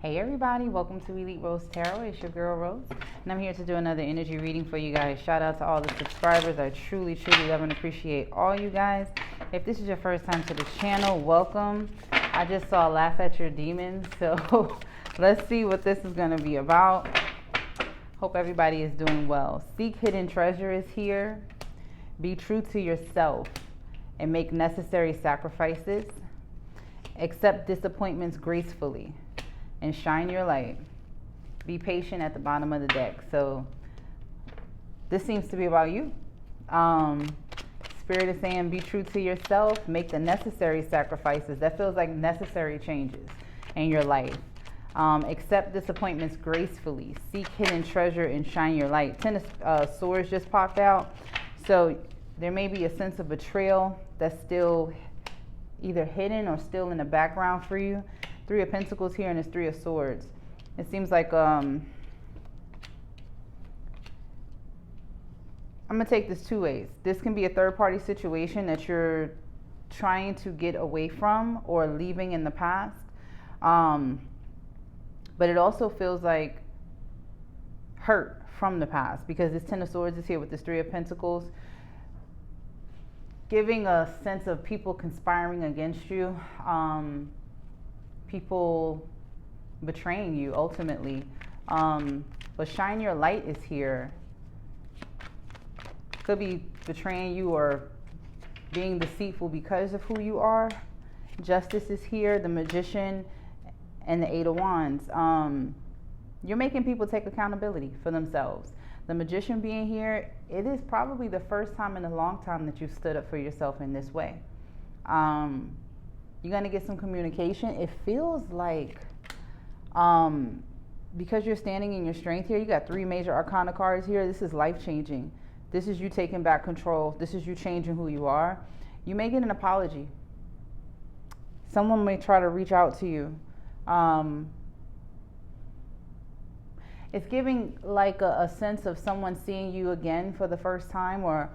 Hey everybody, welcome to Elite Rose Tarot. It's your girl Rose, and I'm here to do another energy reading for you guys. Shout out to all the subscribers. I truly love and appreciate all you guys. If this is your first time to the channel, welcome. I just saw Laugh at Your Demons, so let's see what this is going to be about. Hope everybody is doing well. Seek hidden treasure is here. Be true to yourself and make necessary sacrifices. Accept disappointments gracefully and shine your light. Be patient at the bottom of the deck. So this seems to be about you. Spirit is saying be true to yourself, make the necessary sacrifices. That feels like necessary changes in your life. Accept disappointments gracefully. Seek hidden treasure and shine your light. Ten of Swords just popped out. So there may be a sense of betrayal that's still either hidden or still in the background for you. Three of Pentacles here, and it's Three of Swords. It seems like I'm going to take this two ways. This can be a third-party situation that you're trying to get away from or leaving in the past. But it also feels like hurt from the past, because this Ten of Swords is here with this Three of Pentacles, giving a sense of people conspiring against you. People betraying you ultimately. But shine your light is here. Could be betraying you or being deceitful because of who you are. Justice is here, the Magician and the Eight of Wands. You're making people take accountability for themselves. The Magician being here, it is probably the first time in a long time that you've stood up for yourself in this way. You're going to get some communication. It feels like, because you're standing in your strength here, you got three major arcana cards here. This is life-changing. This is you taking back control. This is you changing who you are. You may get an apology. Someone may try to reach out to you. It's giving like a sense of someone seeing you again for the first time, or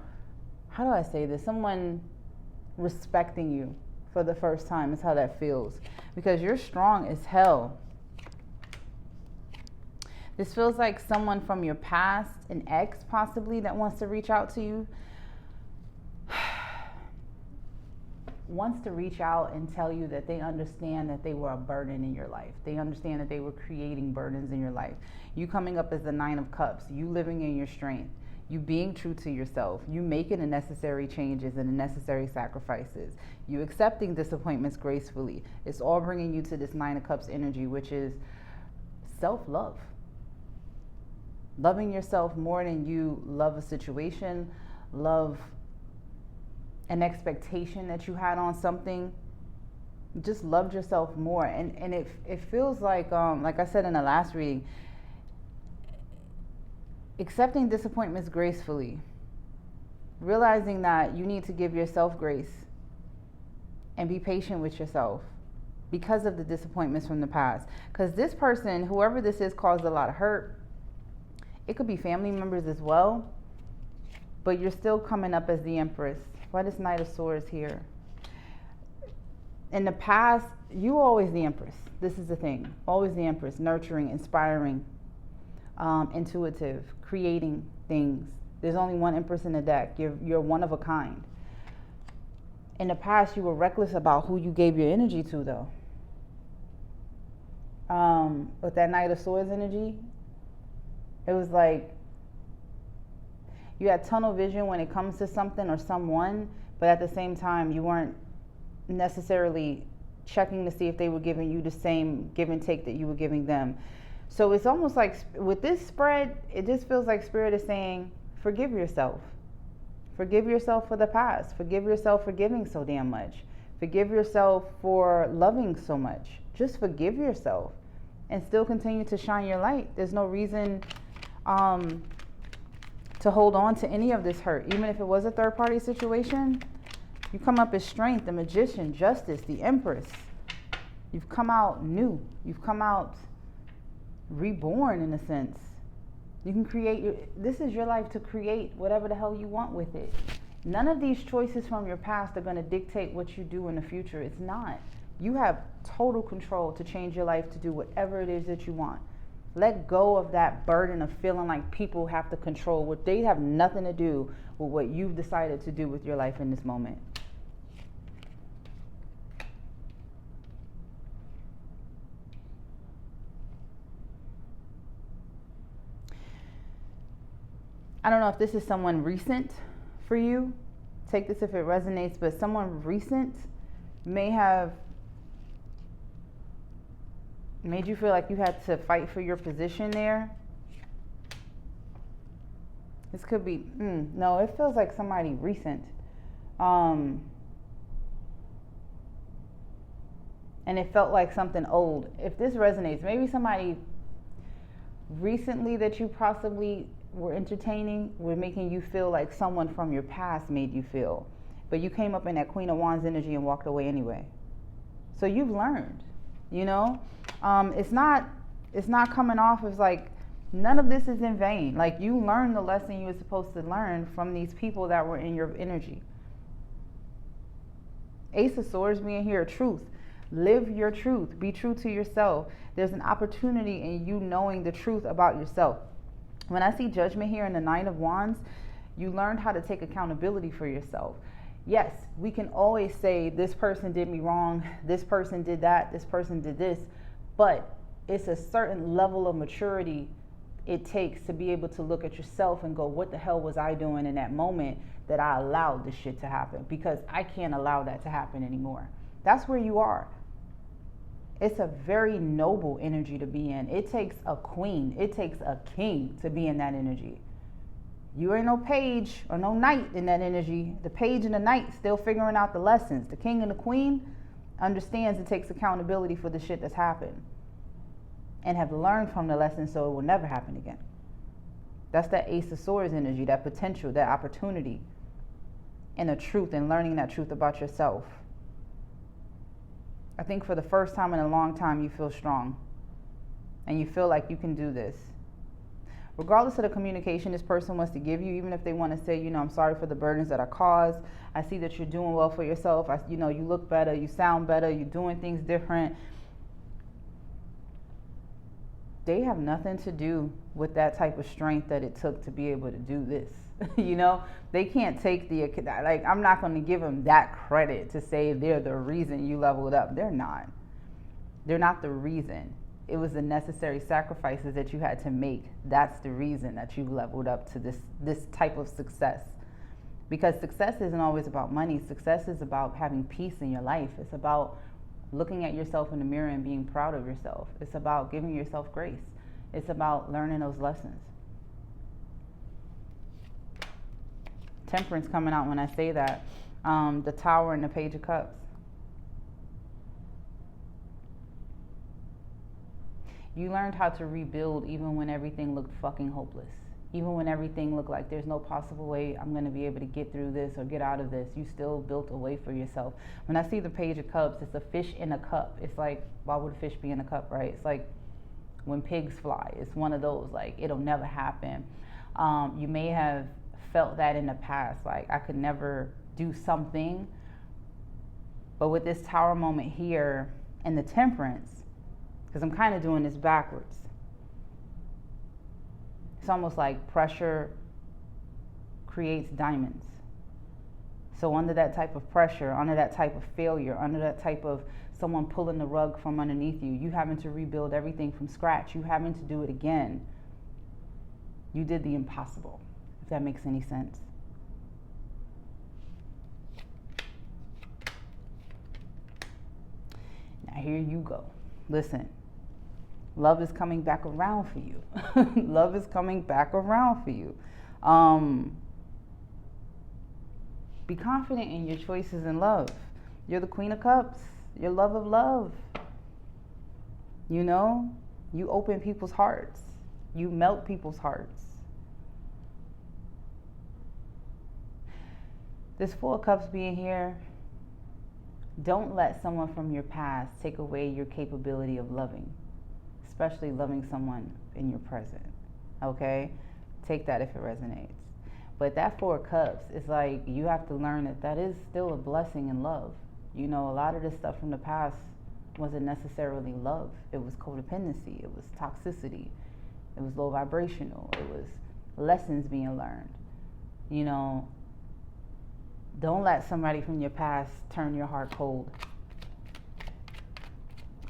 how do I say this? Someone respecting you for the first time is how that feels, because you're strong as hell. This feels like someone from your past, an ex possibly, that wants to reach out to you. Wants to reach out and tell you that they understand that they were a burden in your life. They understand that they were creating burdens in your life. You coming up as the Nine of Cups, you living in your strength, you being true to yourself, you making the necessary changes and the necessary sacrifices, you accepting disappointments gracefully. It's all bringing you to this Nine of Cups energy, which is self-love. Loving yourself more than you love a situation, love an expectation that you had on something. Just loved yourself more. And it feels like I said in the last reading, accepting disappointments gracefully, realizing that you need to give yourself grace and be patient with yourself because of the disappointments from the past. Because this person, whoever this is, caused a lot of hurt. It could be family members as well, but you're still coming up as the Empress. Why this Knight of Swords here? In the past, you were always the Empress. This is the thing. Always the Empress. Nurturing, inspiring, intuitive, creating things. There's only one Empress in the deck. You're one of a kind. In the past, you were reckless about who you gave your energy to, though. With that Knight of Swords energy, it was like you had tunnel vision when it comes to something or someone, but at the same time, you weren't necessarily checking to see if they were giving you the same give and take that you were giving them. So it's almost like with this spread, it just feels like Spirit is saying, forgive yourself. Forgive yourself for the past. Forgive yourself for giving so damn much. Forgive yourself for loving so much. Just forgive yourself and still continue to shine your light. There's no reason to hold on to any of this hurt. Even if it was a third-party situation, you come up as strength, the Magician, Justice, the Empress. You've come out new. You've come out reborn in a sense. You can create this is your life to create whatever the hell you want with it. None of these choices from your past are going to dictate what you do in the future. It's not. You have total control to change your life, to do whatever it is that you want. Let go of that burden of feeling like people have to control what they have nothing to do with what you've decided to do with your life in this moment. I don't know if this is someone recent for you. Take this if it resonates, but someone recent may have made you feel like you had to fight for your position there. This could be, no, it feels like somebody recent. And it felt like something old. If this resonates, maybe somebody recently that you possibly were entertaining were making you feel like someone from your past made you feel. But you came up in that Queen of Wands energy and walked away anyway. So you've learned, you know? It's not coming off as like, none of this is in vain. Like, you learned the lesson you were supposed to learn from these people that were in your energy. Ace of Swords being here, truth. Live your truth. Be true to yourself. There's an opportunity in you knowing the truth about yourself. When I see Judgment here in the Nine of Wands, you learned how to take accountability for yourself. Yes, we can always say, this person did me wrong, this person did that, this person did this, but it's a certain level of maturity it takes to be able to look at yourself and go, what the hell was I doing in that moment that I allowed this shit to happen? Because I can't allow that to happen anymore. That's where you are. It's a very noble energy to be in. It takes a queen, it takes a king to be in that energy. You ain't no page or no knight in that energy. The page and the knight still figuring out the lessons. The king and the queen understands and takes accountability for the shit that's happened and have learned from the lesson so it will never happen again. That's that Ace of Swords energy, that potential, that opportunity, and the truth, and learning that truth about yourself. I think for the first time in a long time, you feel strong and you feel like you can do this. Regardless of the communication this person wants to give you, even if they want to say, you know, I'm sorry for the burdens that I caused. I see that you're doing well for yourself. You know, you look better, you sound better, you're doing things different. They have nothing to do with that type of strength that it took to be able to do this. You know, they can't take like, I'm not going to give them that credit to say they're the reason you leveled up. They're not. They're not the reason. It was the necessary sacrifices that you had to make. That's the reason that you leveled up to this type of success. Because success isn't always about money. Success is about having peace in your life. It's about looking at yourself in the mirror and being proud of yourself. It's about giving yourself grace. It's about learning those lessons. Temperance coming out when I say that. The Tower and the Page of Cups. You learned how to rebuild even when everything looked fucking hopeless. Even when everything looked like there's no possible way I'm going to be able to get through this or get out of this, you still built a way for yourself. When I see the Page of Cups, it's a fish in a cup. It's like, why would a fish be in a cup, right? It's like when pigs fly. It's one of those, like, it'll never happen. You may have felt that in the past, like, I could never do something. But with this Tower moment here and the Temperance, because I'm kind of doing this backwards. It's almost like pressure creates diamonds. So under that type of pressure, under that type of failure, under that type of someone pulling the rug from underneath you, you having to rebuild everything from scratch, you having to do it again, you did the impossible, if that makes any sense. Now here you go. Listen. Love is coming back around for you. Love is coming back around for you. Be confident in your choices in love. You're the Queen of Cups. You're love of love. You know, you open people's hearts. You melt people's hearts. This Four of Cups being here, don't let someone from your past take away your capability of loving. Especially loving someone in your present, okay? Take that if it resonates. But that Four of Cups is like, you have to learn that that is still a blessing in love. You know, a lot of this stuff from the past wasn't necessarily love. It was codependency. It was toxicity. It was low vibrational. It was lessons being learned. You know, don't let somebody from your past turn your heart cold.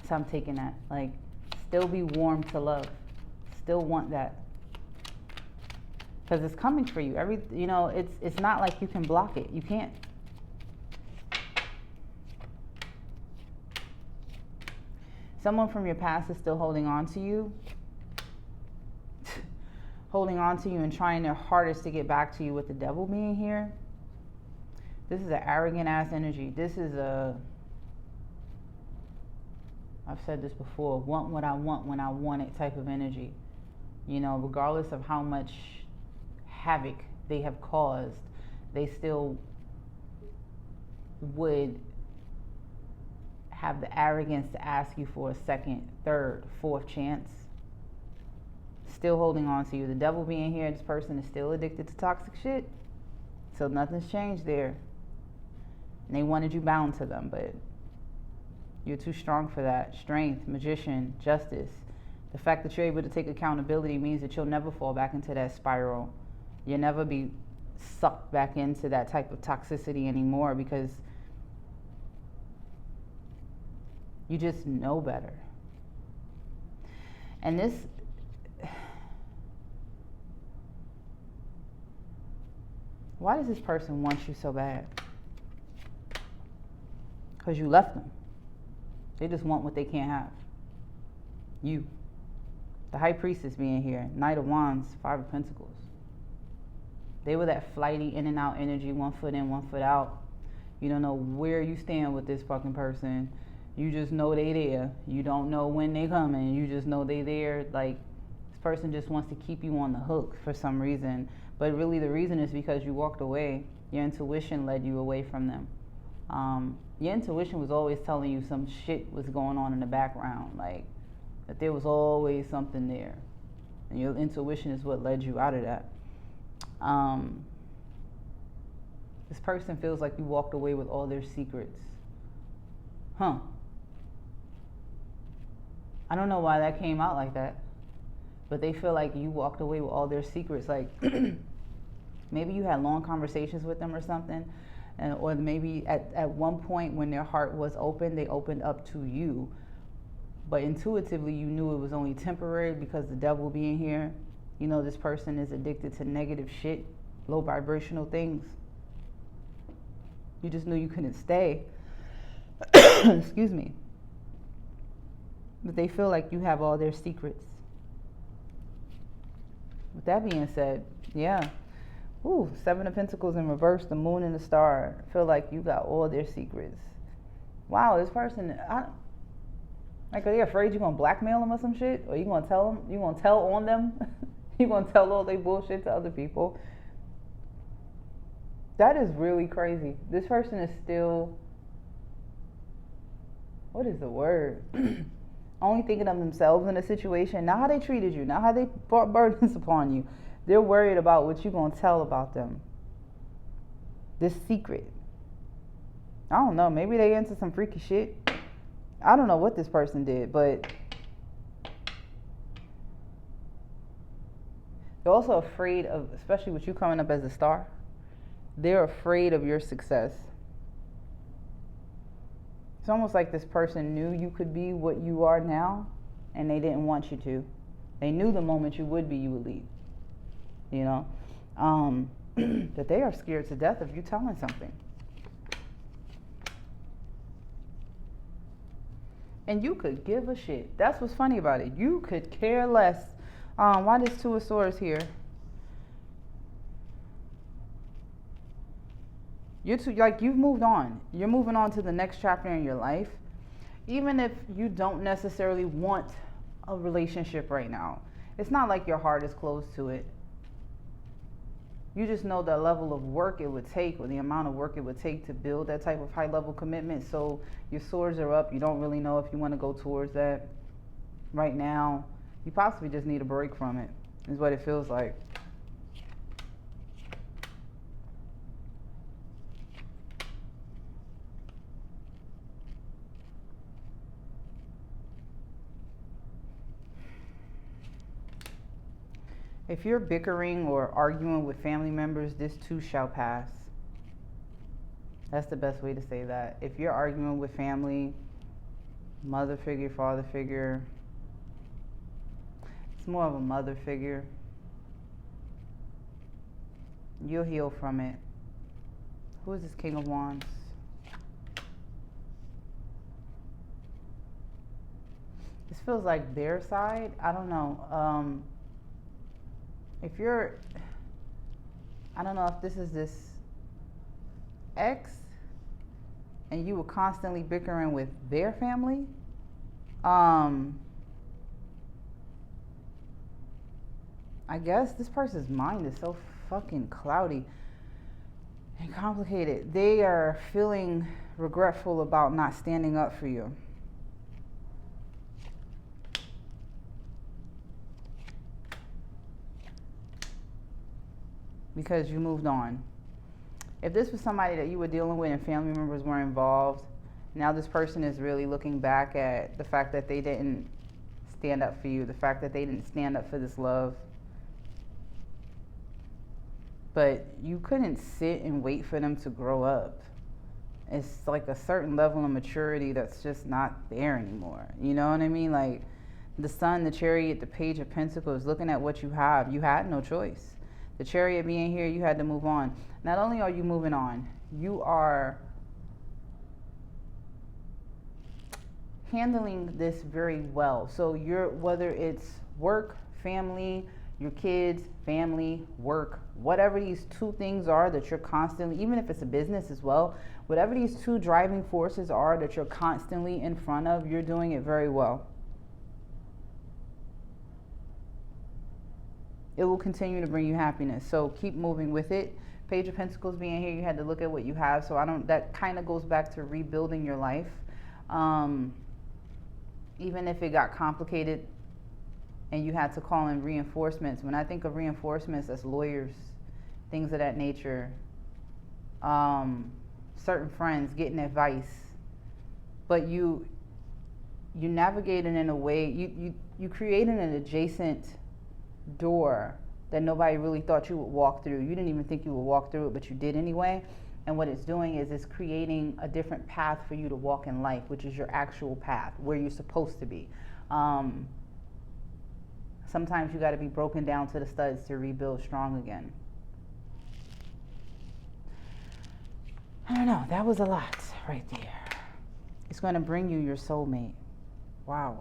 So I'm taking that. Like, still be warm to love. Still want that. Because it's coming for you. You know, it's not like you can block it. You can't. Someone from your past is still holding on to you. Holding on to you and trying their hardest to get back to you with the devil being here. This is an arrogant ass energy. This is I've said this before, want what I want when I want it type of energy. You know, regardless of how much havoc they have caused, they still would have the arrogance to ask you for a second, third, fourth chance. Still holding on to you. The devil being here, this person is still addicted to toxic shit. So nothing's changed there. And they wanted you bound to them, but you're too strong for that. Strength, magician, justice. The fact that you're able to take accountability means that you'll never fall back into that spiral. You'll never be sucked back into that type of toxicity anymore, because you just know better. And this, why does this person want you so bad? Because you left them. They just want what they can't have. You. The High Priestess being here. Knight of Wands, Five of Pentacles. They were that flighty in and out energy, 1 foot in, 1 foot out. You don't know where you stand with this fucking person. You just know they there. You don't know when they coming. You just know they there. Like, this person just wants to keep you on the hook for some reason. But really the reason is because you walked away. Your intuition led you away from them. Your intuition was always telling you some shit was going on in the background. Like, that there was always something there. And your intuition is what led you out of that. This person feels like you walked away with all their secrets. I don't know why that came out like that, but they feel like you walked away with all their secrets. Like, maybe you had long conversations with them or something, or maybe at one point when their heart was open, they opened up to you, but intuitively you knew it was only temporary because the devil being here. You know, this person is addicted to negative shit, low vibrational things. You just knew you couldn't stay. Excuse me. But they feel like you have all their secrets. With that being said, yeah. Ooh, 7 of Pentacles in reverse, the moon and the star. Feel like you got all their secrets. Wow, this person, like, are they afraid you're going to blackmail them or some shit? Or you going to tell them? You going to tell on them? You going to tell all their bullshit to other people? That is really crazy. This person is still, what is the word? Only thinking of themselves in a situation, not how they treated you, not how they brought burdens upon you. They're worried about what you're going to tell about them. This secret. I don't know. Maybe they into some freaky shit. I don't know what this person did, but they're also afraid of, especially with you coming up as a star, they're afraid of your success. It's almost like this person knew you could be what you are now, and they didn't want you to. They knew the moment you would be, you would leave. You know? That they are scared to death of you telling something. And you could give a shit. That's what's funny about it. You could care less. Why does 2 of Swords here? You've moved on. You're moving on to the next chapter in your life. Even if you don't necessarily want a relationship right now. It's not like your heart is closed to it. You just know the level of work it would take, or the amount of work it would take to build that type of high level commitment. So your swords are up. You don't really know if you want to go towards that right now. You possibly just need a break from it, is what it feels like. If you're bickering or arguing with family members, this too shall pass. That's the best way to say that. If you're arguing with family, mother figure, father figure, it's more of a mother figure. You'll heal from it. Who is this King of Wands? This feels like their side. I don't know. If you're, I don't know if this is this ex and you were constantly bickering with their family. I guess this person's mind is so fucking cloudy and complicated. They are feeling regretful about not standing up for you. Because you moved on. If this was somebody that you were dealing with and family members were involved, now this person is really looking back at the fact that they didn't stand up for you, the fact that they didn't stand up for this love. But you couldn't sit and wait for them to grow up. It's like a certain level of maturity that's just not there anymore. You know what I mean? Like the Sun, the Chariot, the Page of Pentacles, looking at what you have, you had no choice. The Chariot being here, you had to move on. Not only are you moving on, you are handling this very well. So whether it's work, family, your kids, family, work, whatever these two things are that you're constantly, even if it's a business as well, whatever these two driving forces are that you're constantly in front of, you're doing it very well. It will continue to bring you happiness. So keep moving with it. Page of Pentacles being here, you had to look at what you have. So that kind of goes back to rebuilding your life. Even if it got complicated and you had to call in reinforcements. When I think of reinforcements, that's lawyers, things of that nature. Certain friends, getting advice. But you navigated in a way, you created an adjacent door that nobody really thought you would walk through. You didn't even think you would walk through it, but you did anyway. And what it's doing is it's creating a different path for you to walk in life, which is your actual path, where you're supposed to be. Sometimes you got to be broken down to the studs to rebuild strong again. I don't know. That was a lot right there. It's going to bring you your soulmate. Wow.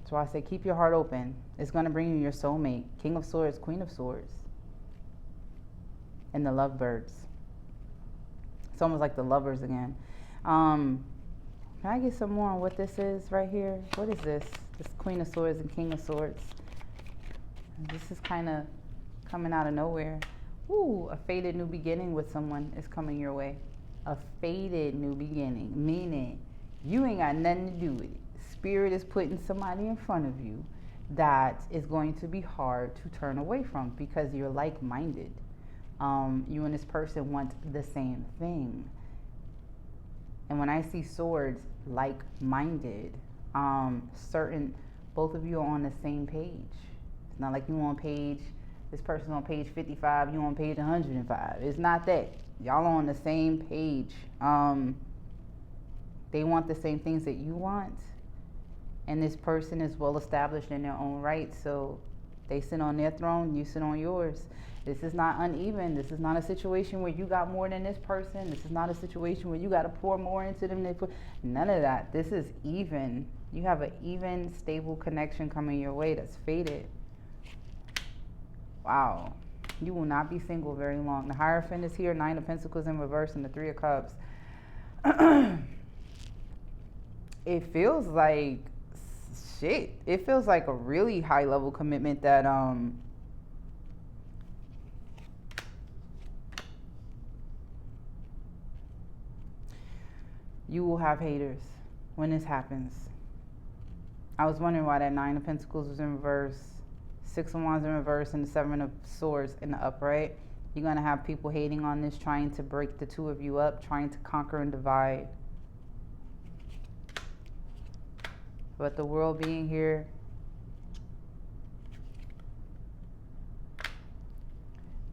So I say keep your heart open. It's going to bring you your soulmate. King of Swords, Queen of Swords. And the lovebirds. It's almost like the lovers again. Can I get some more on what this is right here? What is this? This Queen of Swords and King of Swords. This is kind of coming out of nowhere. Ooh, a faded new beginning with someone is coming your way. A faded new beginning, meaning you ain't got nothing to do with it. Spirit is putting somebody in front of you that is going to be hard to turn away from because you're like-minded. You and this person want the same thing. And when I see swords, like-minded, both of you are on the same page. It's not like you on page, this person's on page 55, you on page 105. It's not that. Y'all are on the same page. They want the same things that you want. And this person is well established in their own right, so they sit on their throne, you sit on yours. This is not uneven. This is not a situation where you got more than this person. This is not a situation where you got to pour more into them. None of that. This is even. You have an even, stable connection coming your way that's faded. Wow. You will not be single very long. The Hierophant is here, 9 of Pentacles in reverse, and the 3 of Cups. It feels like shit. It feels like a really high level commitment that you will have haters when this happens. I was wondering why that 9 of Pentacles was in reverse, 6 of Wands in reverse, and the 7 of Swords in the upright. You're going to have people hating on this, trying to break the two of you up, trying to conquer and divide. But the World being here,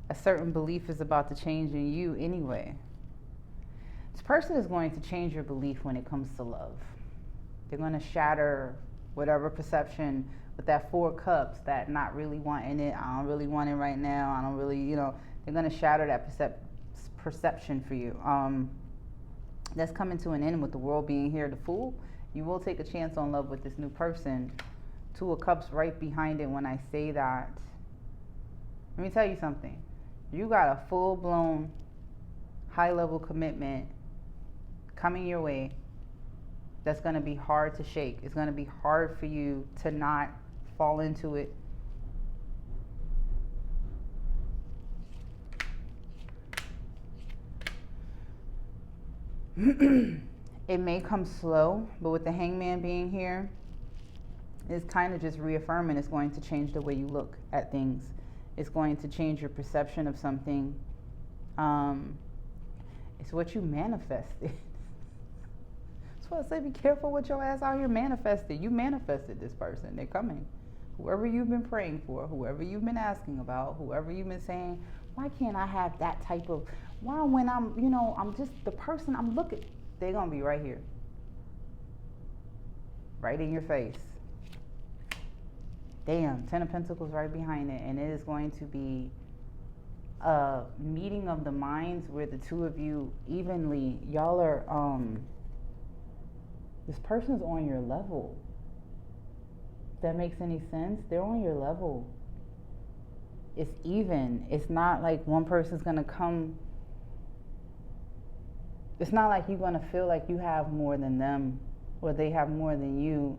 A certain belief is about to change in you anyway. This person is going to change your belief when it comes to love. They're going to shatter whatever perception with that 4 cups, that not really wanting it, I don't really want it right now, I don't really, they're going to shatter that perception for you. That's coming to an end with the world being here to fool. You will take a chance on love with this new person. 2 of Cups right behind it when I say that. Let me tell you something. You got a full-blown, high-level commitment coming your way that's going to be hard to shake. It's going to be hard for you to not fall into it. It may come slow, but with the Hangman being here, it's kind of just reaffirming it's going to change the way you look at things. It's going to change your perception of something. It's what you manifested. That's why I say be careful what your ass out here manifested. You manifested this person. They're coming. Whoever you've been praying for, whoever you've been asking about, whoever you've been saying, why can't I have that type of, why when I'm, I'm just the person I'm looking, they're going to be right here. Right in your face. Damn, 10 of Pentacles right behind it. And it is going to be a meeting of the minds where the 2 of you evenly, y'all are, this person's on your level. If that makes any sense, they're on your level. It's even. It's not like one person's going to come. It's not like you're going to feel like you have more than them or they have more than you.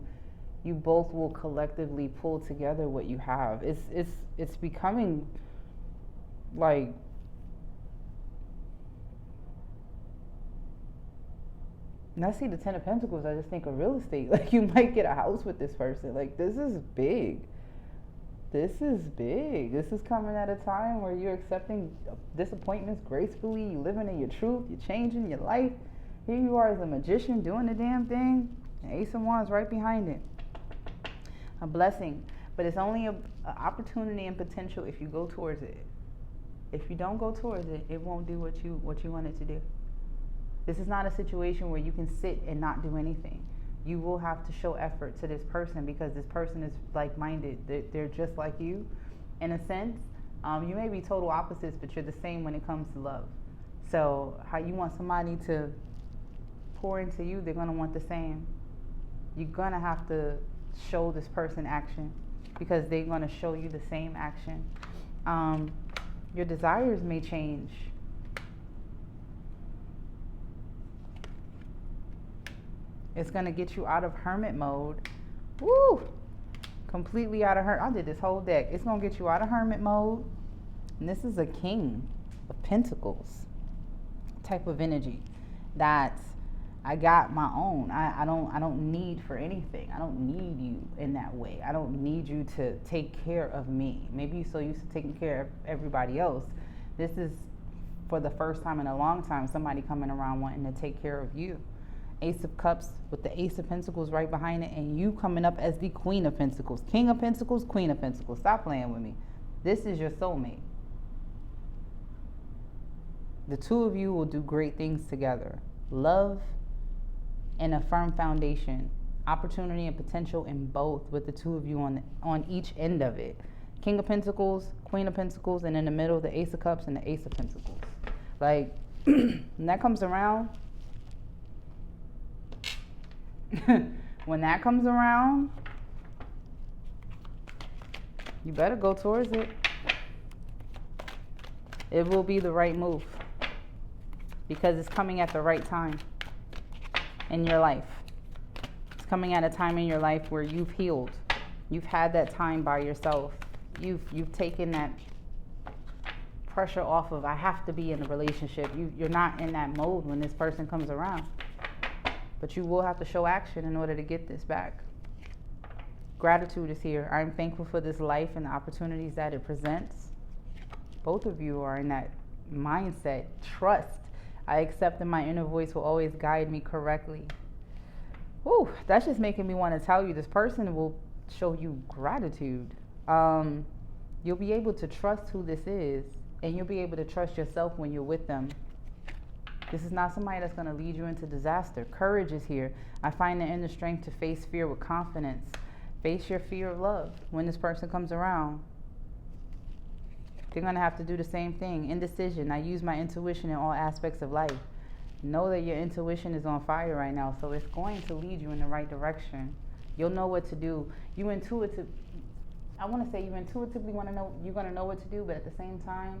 You both will collectively pull together what you have. It's becoming like, and I see the 10 of Pentacles, I just think of real estate. Like, you might get a house with this person. Like, this is big. This is big. This is coming at a time where you're accepting disappointments gracefully. You're living in your truth. You're changing your life. Here you are as a magician doing the damn thing. And Ace of Wands right behind it. A blessing. But it's only an opportunity and potential if you go towards it. If you don't go towards it, it won't do what you want it to do. This is not a situation where you can sit and not do anything. You will have to show effort to this person because this person is like-minded. They're just like you, in a sense. You may be total opposites, but you're the same when it comes to love. So how you want somebody to pour into you, they're going to want the same. You're going to have to show this person action because they're going to show you the same action. Your desires may change. It's going to get you out of hermit mode. Woo! Completely out of hermit. I did this whole deck. It's going to get you out of hermit mode. And this is a King of Pentacles type of energy that I got my own. I don't need for anything. I don't need you in that way. I don't need you to take care of me. Maybe you're so used to taking care of everybody else. This is for the first time in a long time somebody coming around wanting to take care of you. Ace of Cups with the Ace of Pentacles right behind it, and you coming up as the Queen of Pentacles. King of Pentacles, Queen of Pentacles. Stop playing with me. This is your soulmate. The 2 of you will do great things together. Love and a firm foundation. Opportunity and potential in both, with the 2 of you on each end of it. King of Pentacles, Queen of Pentacles, and in the middle, the Ace of Cups and the Ace of Pentacles. Like, when that comes around, when that comes around, you better go towards it. It will be the right move because it's coming at the right time in your life. It's coming at a time in your life where you've healed. You've had that time by yourself. You've taken that pressure off of I have to be in a relationship. You're not in that mode when this person comes around. But you will have to show action in order to get this back. Gratitude is here. I'm thankful for this life and the opportunities that it presents. Both of you are in that mindset. Trust. I accept that my inner voice will always guide me correctly. Whew, that's just making me want to tell you this person will show you gratitude. You'll be able to trust who this is. And you'll be able to trust yourself when you're with them. This is not somebody that's going to lead you into disaster. Courage is here. I find the inner strength to face fear with confidence. Face your fear of love when this person comes around. They're going to have to do the same thing. Indecision. I use my intuition in all aspects of life. Know that your intuition is on fire right now, so it's going to lead you in the right direction. You'll know what to do. You intuitively want to know, you're going to know what to do, but at the same time,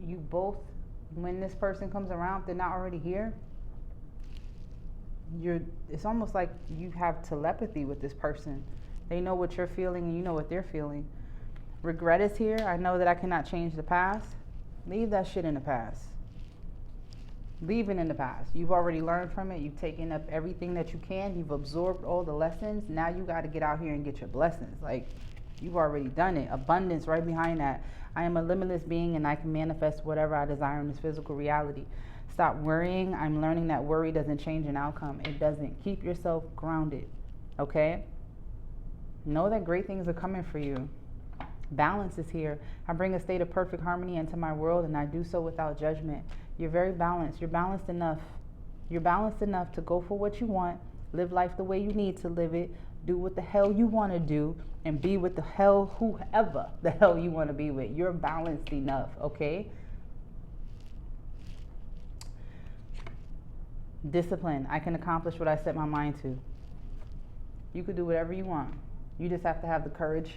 you both, when this person comes around, if they're not already here, it's almost like you have telepathy with this person. They know what you're feeling and you know what they're feeling. Regret is here. I know that I cannot change the past. Leave that shit in the past. Leave it in the past. You've already learned from it. You've taken up everything that you can. You've absorbed all the lessons. Now you got to get out here and get your blessings. Like, you've already done it. Abundance right behind that. I am a limitless being and I can manifest whatever I desire in this physical reality. Stop worrying. I'm learning that worry doesn't change an outcome. It doesn't. Keep yourself grounded. Okay? Know that great things are coming for you. Balance is here. I bring a state of perfect harmony into my world, and I do so without judgment. You're very balanced. You're balanced enough. You're balanced enough to go for what you want, live life the way you need to live it, do what the hell you want to do, and be with the hell, whoever the hell you want to be with. You're balanced enough, okay? Discipline. I can accomplish what I set my mind to. You could do whatever you want. You just have to have the courage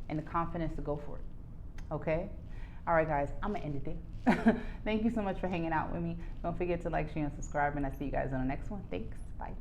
and the confidence to go for it. Okay? All right, guys, I'm going to end it there. Thank you so much for hanging out with me. Don't forget to like, share, and subscribe, and I'll see you guys on the next one. Thanks. Bye.